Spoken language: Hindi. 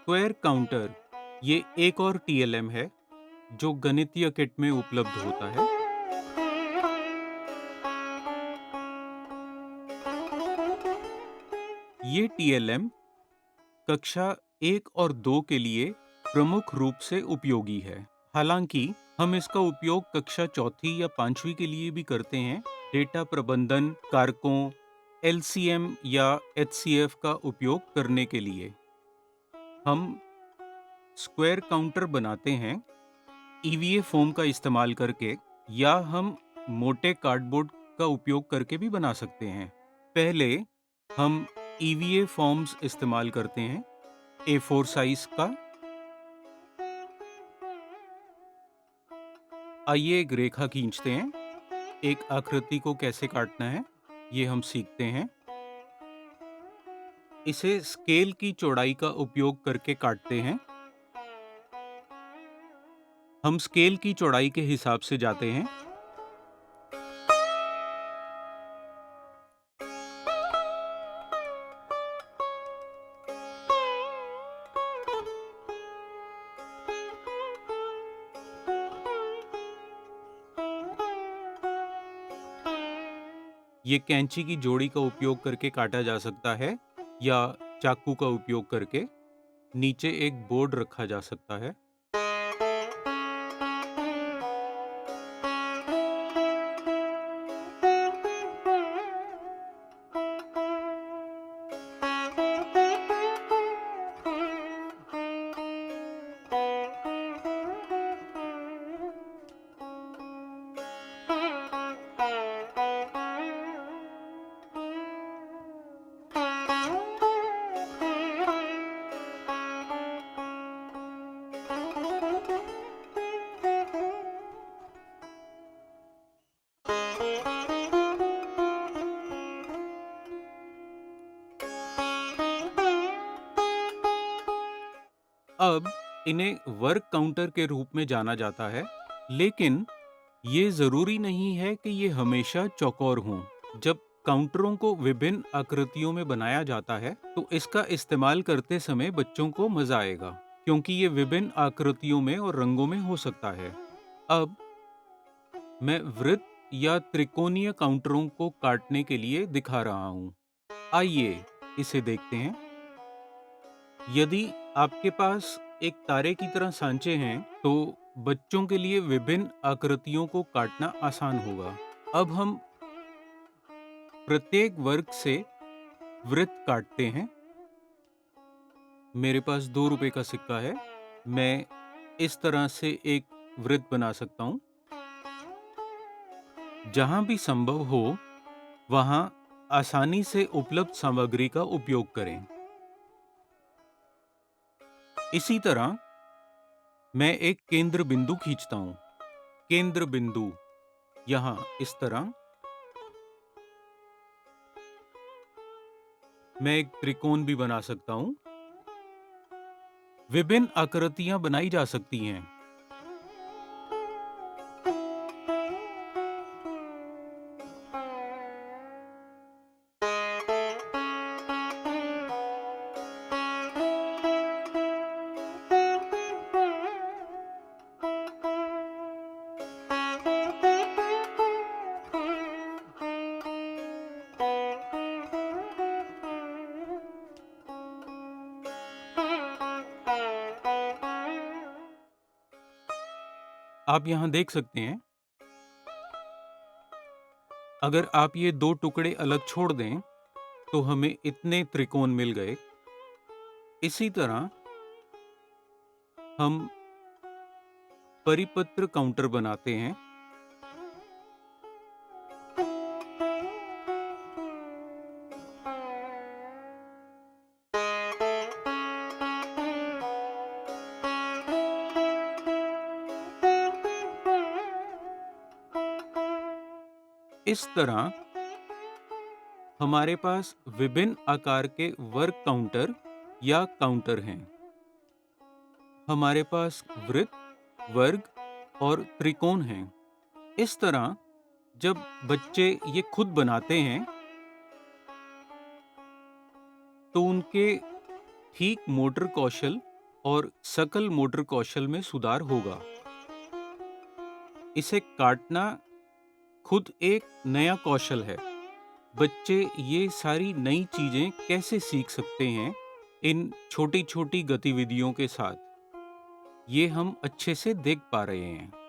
स्क्वायर काउंटर ये एक और टीएलएम है जो गणितीय किट में उपलब्ध होता है। ये टीएलएम कक्षा 1 और 2 के लिए प्रमुख रूप से उपयोगी है। हालांकि हम इसका उपयोग कक्षा चौथी या पांचवी के लिए भी करते हैं। डेटा प्रबंधन कारकों, एलसीएम या एचसीएफ का उपयोग करने के लिए हम स्क्वायर काउंटर बनाते हैं ईवीए फोम का इस्तेमाल करके, या हम मोटे कार्डबोर्ड का उपयोग करके भी बना सकते हैं। पहले हम ईवीए फॉर्म्स इस्तेमाल करते हैं A4 साइज का। आइए एक रेखा खींचते हैं। एक आकृति को कैसे काटना है ये हम सीखते हैं। इसे स्केल की चौड़ाई का उपयोग करके काटते हैं। हम स्केल की चौड़ाई के हिसाब से जाते हैं। ये कैंची की जोड़ी का उपयोग करके काटा जा सकता है या चाकू का उपयोग करके। नीचे एक बोर्ड रखा जा सकता है। अब इन्हें वर्क काउंटर के रूप में जाना जाता है, लेकिन ये जरूरी नहीं है कि ये हमेशा चौकोर हों। जब काउंटरों को विभिन्न आकृतियों में बनाया जाता है तो इसका इस्तेमाल करते समय बच्चों को मजा आएगा, क्योंकि ये विभिन्न आकृतियों में और रंगों में हो सकता है। अब मैं वृत्त या त्रिकोणीय काउंटरों को काटने के लिए दिखा रहा हूँ। आइए इसे देखते हैं। यदि आपके पास एक तारे की तरह सांचे हैं तो बच्चों के लिए विभिन्न आकृतियों को काटना आसान होगा। अब हम प्रत्येक वर्ग से वृत्त काटते हैं। मेरे पास 2 रुपए का सिक्का है। मैं इस तरह से एक वृत्त बना सकता हूँ। जहां भी संभव हो वहां आसानी से उपलब्ध सामग्री का उपयोग करें। इसी तरह मैं एक केंद्र बिंदु खींचता हूँ। केंद्र बिंदु यहाँ इस तरह। मैं एक त्रिकोण भी बना सकता हूँ। विभिन्न आकृतियां बनाई जा सकती हैं। आप यहाँ देख सकते हैं, अगर आप ये 2 टुकड़े अलग छोड़ दें तो हमें इतने त्रिकोण मिल गए। इसी तरह हम परिपत्र काउंटर बनाते हैं। इस तरह हमारे पास विभिन्न आकार के वर्ग काउंटर या काउंटर हैं। हमारे पास वृत्त, वर्ग और त्रिकोण हैं। इस तरह जब बच्चे ये खुद बनाते हैं तो उनके ठीक मोटर कौशल और सकल मोटर कौशल में सुधार होगा। इसे काटना खुद एक नया कौशल है। बच्चे ये सारी नई चीजें कैसे सीख सकते हैं इन छोटी-छोटी गतिविधियों के साथ, ये हम अच्छे से देख पा रहे हैं।